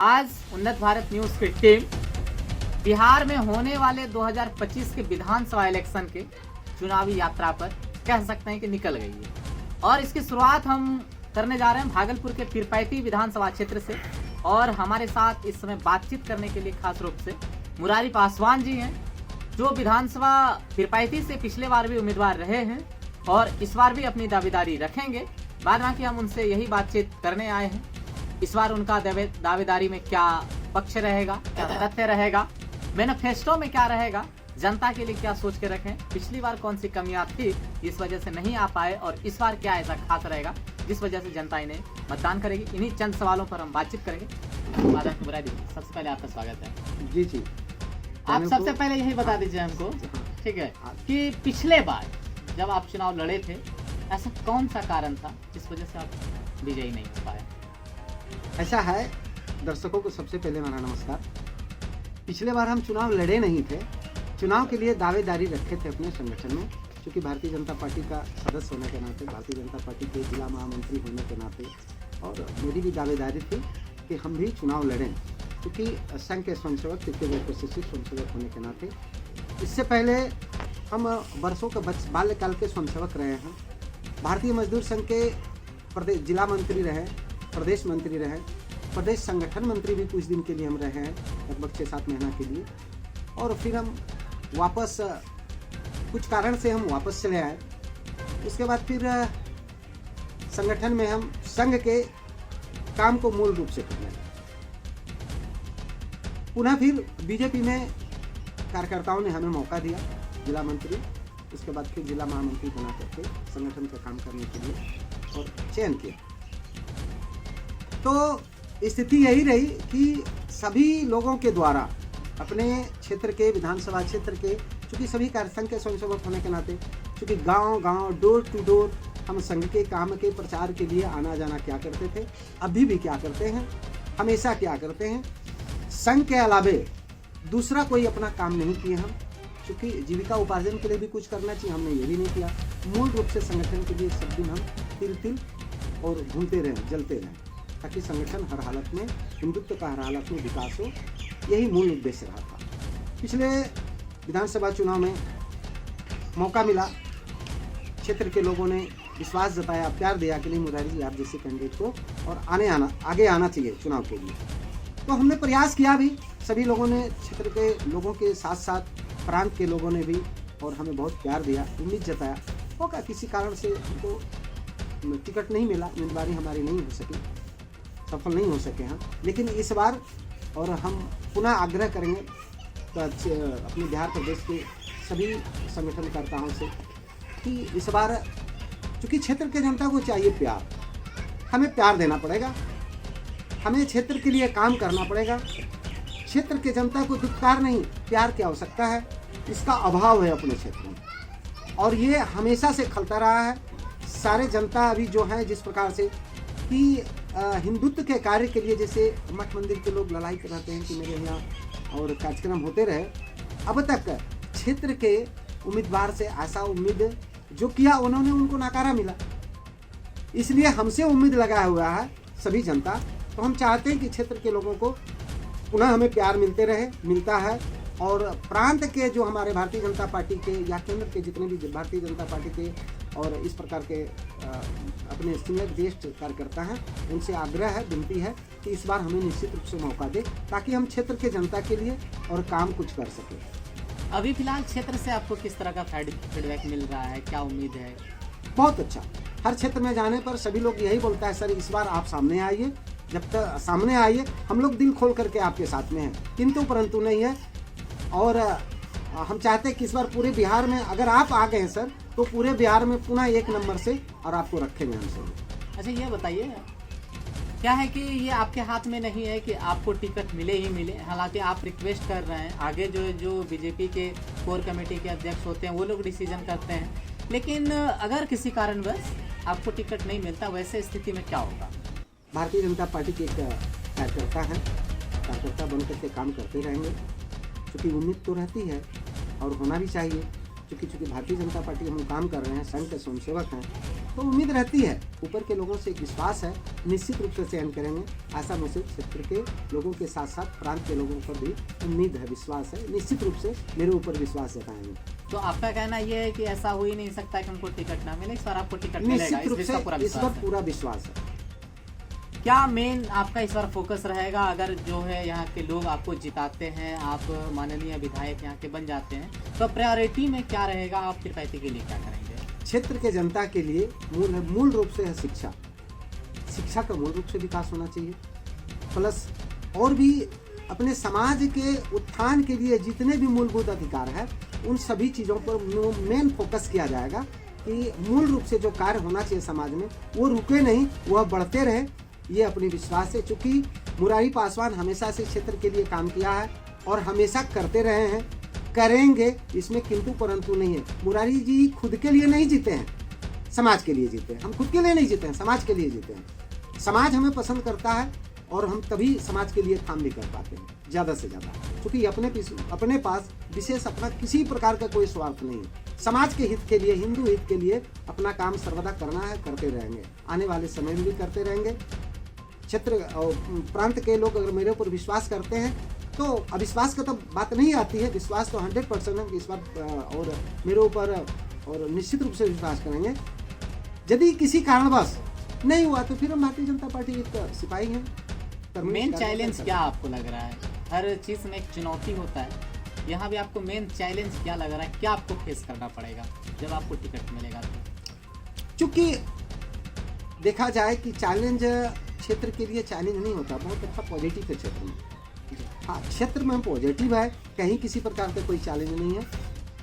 आज उन्नत भारत न्यूज की टीम बिहार में होने वाले 2025 के विधानसभा इलेक्शन के चुनावी यात्रा पर कह सकते हैं कि निकल गई है। और इसकी शुरुआत हम करने जा रहे हैं भागलपुर के पीरपैंती विधानसभा क्षेत्र से। और हमारे साथ इस समय बातचीत करने के लिए खास रूप से मुरारी पासवान जी हैं, जो विधानसभा पीरपैंती से पिछले बार भी उम्मीदवार रहे हैं और इस बार भी अपनी दावेदारी रखेंगे। बाद बाकी हम उनसे यही बातचीत करने आए हैं। इस बार उनका दावेदारी में क्या पक्ष रहेगा, क्या तथ्य रहेगा, मैनिफेस्टो में क्या रहेगा, जनता के लिए क्या सोच के रखें, पिछली बार कौन सी कमियां थी इस वजह से नहीं आ पाए और इस बार क्या ऐसा खास रहेगा जिस वजह से जनता इन्हें मतदान करेगी। इन्हीं चंद सवालों पर हम बातचीत करेंगे। सबसे पहले आपका स्वागत है। जी जी। आप सबसे पहले यही बता दीजिए हमको, ठीक है, कि पिछले बार जब आप चुनाव लड़े थे ऐसा कौन सा कारण था जिस वजह से आप विजयी नहीं हो पाए? ऐसा है, दर्शकों को सबसे पहले मेरा नमस्कार। पिछले बार हम चुनाव लड़े नहीं थे, चुनाव के लिए दावेदारी रखे थे अपने संगठन में, क्योंकि भारतीय जनता पार्टी का सदस्य होने के नाते, भारतीय जनता पार्टी के जिला महामंत्री होने के नाते और मेरी भी दावेदारी थी कि हम भी चुनाव लड़ें, क्योंकि संघ के स्वयंसेवक, तृतीय प्रशिक्षित स्वयंसेवक होने के नाते। इससे पहले हम वर्षों के बाल्यकाल के स्वयंसेवक रहे हैं। भारतीय मजदूर संघ के प्रदेश जिला मंत्री रहे, प्रदेश मंत्री रहे, प्रदेश संगठन मंत्री भी कुछ दिन के लिए हम रहे हैं, लगभग 6-7 महीना के लिए। और फिर हम वापस कुछ कारण से हम वापस चले आए। उसके बाद फिर संगठन में हम संघ के काम को मूल रूप से करने लगे। पुनः फिर बीजेपी में कार्यकर्ताओं ने हमें मौका दिया, जिला मंत्री, उसके बाद फिर जिला महामंत्री बना करके संगठन का काम करने के लिए और चयन किया। तो स्थिति यही रही कि सभी लोगों के द्वारा अपने क्षेत्र के, विधानसभा क्षेत्र के, चूँकि सभी संघ के स्वयंसेवक होने के नाते, चूँकि गांव-गांव, डोर टू डोर हम संघ के काम के प्रचार के लिए आना जाना क्या करते थे, अभी भी क्या करते हैं, हमेशा क्या करते हैं। संघ के अलावे दूसरा कोई अपना काम नहीं किए हम, क्योंकि जीविका उपार्जन के लिए भी कुछ करना चाहिए, हमने ये भी नहीं किया। मूल रूप से संगठन के लिए सब दिन हम तिल और घूमते रहें, जलते रहें, ताकि संगठन हर हालत में, हिंदुत्व का हर हालत में विकास हो। यही मूल उद्देश्य रहा था। पिछले विधानसभा चुनाव में मौका मिला, क्षेत्र के लोगों ने विश्वास जताया, प्यार दिया कि नहीं मुरारी जी आप जैसे कैंडिडेट को और आगे आना चाहिए चुनाव के लिए। तो हमने प्रयास किया भी, सभी लोगों ने, क्षेत्र के लोगों के साथ साथ प्रांत के लोगों ने भी, और हमें बहुत प्यार दिया, उम्मीद जताया। होगा किसी कारण से हमको टिकट नहीं मिला, उम्मीदवारी हमारी नहीं हो सकी, सफल नहीं हो सके हैं। लेकिन इस बार और हम पुनः आग्रह करेंगे अपने बिहार प्रदेश के सभी संगठनकर्ताओं से कि इस बार, चूँकि क्षेत्र के जनता को चाहिए प्यार, हमें प्यार देना पड़ेगा, हमें क्षेत्र के लिए काम करना पड़ेगा। क्षेत्र के जनता को दुत्कार नहीं, प्यार की आवश्यकता है, इसका अभाव है अपने क्षेत्र में और ये हमेशा से खलता रहा है। सारे जनता अभी जो है जिस प्रकार से कि हिंदुत्व के कार्य के लिए, जैसे मठ मंदिर के लोग लड़ाई कराते हैं कि मेरे यहाँ और कार्यक्रम होते रहे, अब तक क्षेत्र के उम्मीदवार से ऐसा उम्मीद जो किया उन्होंने, उनको नकारा मिला। इसलिए हमसे उम्मीद लगाया हुआ है सभी जनता। तो हम चाहते हैं कि क्षेत्र के लोगों को पुनः हमें प्यार मिलता है और प्रांत के जो हमारे भारतीय जनता पार्टी के या केंद्र के जितने भी भारतीय जनता पार्टी के और इस प्रकार के अपने सीनियर ज्येष्ठ कार्यकर्ता हैं, उनसे आग्रह है, विनती है कि इस बार हमें निश्चित रूप से मौका दे, ताकि हम क्षेत्र के जनता के लिए और काम कुछ कर सकें। अभी फिलहाल क्षेत्र से आपको किस तरह का फीडबैक मिल रहा है, क्या उम्मीद है? बहुत अच्छा। हर क्षेत्र में जाने पर सभी लोग यही बोलता है, सर इस बार आप सामने आइए, जब तक सामने आइए हम लोग दिल खोल करके आपके साथ में हैं, किंतु परंतु नहीं है। और हम चाहते हैं कि इस बार पूरे बिहार में अगर आप आ गए हैं सर, तो पूरे बिहार में पुनः 1 नंबर से और आपको रखेंगे हम सब। अच्छा ये बताइए, क्या है कि ये आपके हाथ में नहीं है कि आपको टिकट मिले ही मिले, हालांकि आप रिक्वेस्ट कर रहे हैं, आगे जो बीजेपी के कोर कमेटी के अध्यक्ष होते हैं वो लोग डिसीजन करते हैं, लेकिन अगर किसी कारणवश आपको टिकट नहीं मिलता, वैसे स्थिति में क्या होगा? भारतीय जनता पार्टी के एक कार्यकर्ता हैं, कार्यकर्ता बन करके काम करते रहेंगे, क्योंकि उम्मीद तो रहती है और होना भी चाहिए, क्योंकि भारतीय जनता पार्टी हम काम कर रहे हैं, संघ के स्वयंसेवक हैं, तो उम्मीद रहती है, ऊपर के लोगों से एक विश्वास है, निश्चित रूप से चयन करेंगे। ऐसा मुझसे क्षेत्र के लोगों के साथ साथ प्रांत के लोगों पर भी उम्मीद है, विश्वास है, निश्चित रूप से मेरे ऊपर विश्वास जताएंगे। तो आपका कहना ये है कि ऐसा हो ही नहीं सकता कि हमको टिकट ना मिले, इस बार आपको टिकट मिलेगा, निश्चित रूप से इस बार है। पूरा विश्वास है। क्या मेन आपका इस बार फोकस रहेगा, अगर जो है यहाँ के लोग आपको जिताते हैं, आप माननीय विधायक यहाँ के बन जाते हैं, तो प्रायोरिटी में क्या रहेगा, आप त्रिपैती के लिए क्या करेंगे? क्षेत्र के जनता के लिए मूल रूप से है शिक्षा। शिक्षा का मूल रूप से विकास होना चाहिए, प्लस और भी अपने समाज के उत्थान के लिए जितने भी मूलभूत अधिकार है उन सभी चीज़ों पर मेन फोकस किया जाएगा कि मूल रूप से जो कार्य होना चाहिए समाज में वो रुके नहीं, वह बढ़ते रहे। ये अपनी विश्वास है, चूँकि मुरारी पासवान हमेशा से क्षेत्र के लिए काम किया है और हमेशा करते रहे हैं, करेंगे, इसमें किंतु परंतु नहीं है। मुरारी जी खुद के लिए नहीं जीते हैं, समाज के लिए जीते हैं। हम खुद के लिए नहीं जीते हैं, समाज के लिए जीते हैं। समाज हमें पसंद करता है और हम तभी समाज के लिए काम भी कर पाते हैं ज़्यादा से ज़्यादा, क्योंकि अपने पास विशेष अपना किसी प्रकार का कोई स्वार्थ नहीं है। समाज के हित के लिए, हिंदू हित के लिए अपना काम सर्वदा करना है, करते रहेंगे, आने वाले समय में भी करते रहेंगे। क्षेत्र और प्रांत के लोग अगर मेरे ऊपर विश्वास करते हैं तो अविश्वास का तो बात नहीं आती है, विश्वास तो 100% है इस बार और मेरे ऊपर और निश्चित रूप से विश्वास करेंगे। यदि किसी कारणवश नहीं हुआ तो फिर हम भारतीय जनता पार्टी के सिपाही हैं। मेन चैलेंज क्या आपको लग रहा है? हर चीज़ में एक चुनौती होता है, यहाँ भी आपको मेन चैलेंज क्या लग रहा है, क्या आपको फेस करना पड़ेगा जब आपको टिकट मिलेगा? चूँकि देखा जाए कि चैलेंज क्षेत्र के लिए चैलेंज नहीं होता, बहुत अच्छा पॉजिटिव है क्षेत्र में। हाँ, क्षेत्र में पॉजिटिव है, कहीं किसी प्रकार का कोई चैलेंज नहीं है,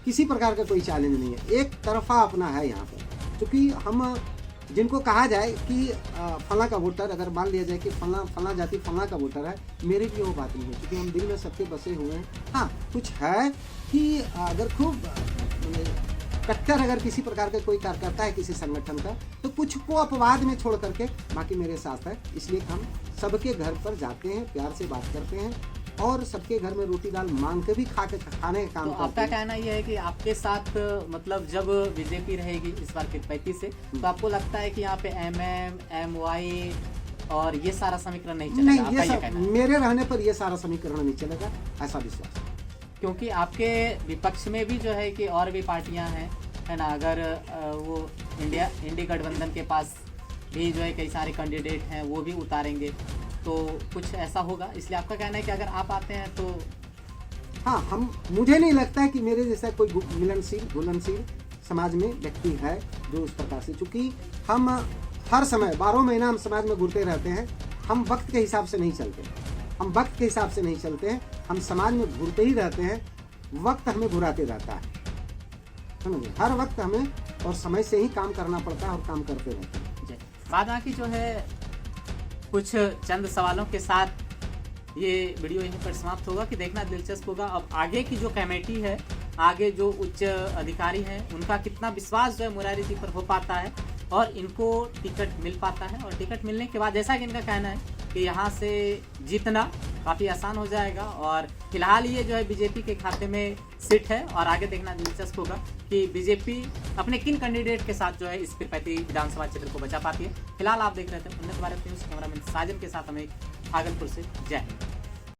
किसी प्रकार का कोई चैलेंज नहीं है, एक तरफा अपना है यहाँ पर। क्योंकि हम जिनको कहा जाए कि फला का वोटर, अगर मान लिया जाए कि फला जाति फला का वोटर है, मेरे लिए वो बात नहीं है, क्योंकि हम दिल में सबके बसे हुए हैं। हाँ, कुछ है कि अगर खूब कट्टर अगर किसी प्रकार का कोई कार्यकर्ता है किसी संगठन का, तो कुछ को अपवाद में छोड़ करके बाकी मेरे साथ है। इसलिए हम सबके घर पर जाते हैं, प्यार से बात करते हैं और सबके घर में रोटी दाल मांग के भी खाने का काम करते हैं। आपका कहना यह है कि आपके साथ मतलब जब बीजेपी रहेगी इस बार 35 से, तो आपको लगता है कि यहाँ पे MM, MY और ये सारा समीकरण नहीं चलेगा? नहीं, ये मेरे रहने पर ये सारा समीकरण नहीं चलेगा, ऐसा विश्वास। क्योंकि आपके विपक्ष में भी जो है कि और भी पार्टियां हैं, है ना, अगर वो इंडी गठबंधन के पास भी जो है कई सारे कैंडिडेट हैं, वो भी उतारेंगे, तो कुछ ऐसा होगा। इसलिए आपका कहना है कि अगर आप आते हैं तो हाँ, मुझे नहीं लगता है कि मेरे जैसा कोई घुलनशील समाज में व्यक्ति है जो उस प्रकार से, चूँकि हम हर समय 12 महीना हम समाज में घूरते रहते हैं। हम वक्त के हिसाब से नहीं चलते हैं, हम समाज में घूरते ही रहते हैं, वक्त हमें घुराते रहता है, समझिए। हर वक्त हमें और समय से ही काम करना पड़ता है और काम करते रहते हैं। बाद बाकी जो है कुछ चंद सवालों के साथ ये वीडियो यहीं पर समाप्त होगा कि देखना दिलचस्प होगा अब आगे की जो कमेटी है, आगे जो उच्च अधिकारी हैं, उनका कितना विश्वास जो है मुरारी जी पर हो पाता है और इनको टिकट मिल पाता है। और टिकट मिलने के बाद जैसा कि इनका कहना है कि यहाँ से जीतना काफ़ी आसान हो जाएगा और फिलहाल ये जो है बीजेपी के खाते में सीट है और आगे देखना दिलचस्प होगा कि बीजेपी अपने किन कैंडिडेट के साथ जो है इस त्रिपैती विधानसभा क्षेत्र को बचा पाती है। फिलहाल आप देख रहे थे उन्नत भारत न्यूज़, कैमरामैन साजन के साथ हमें भागलपुर से। जय हिंद।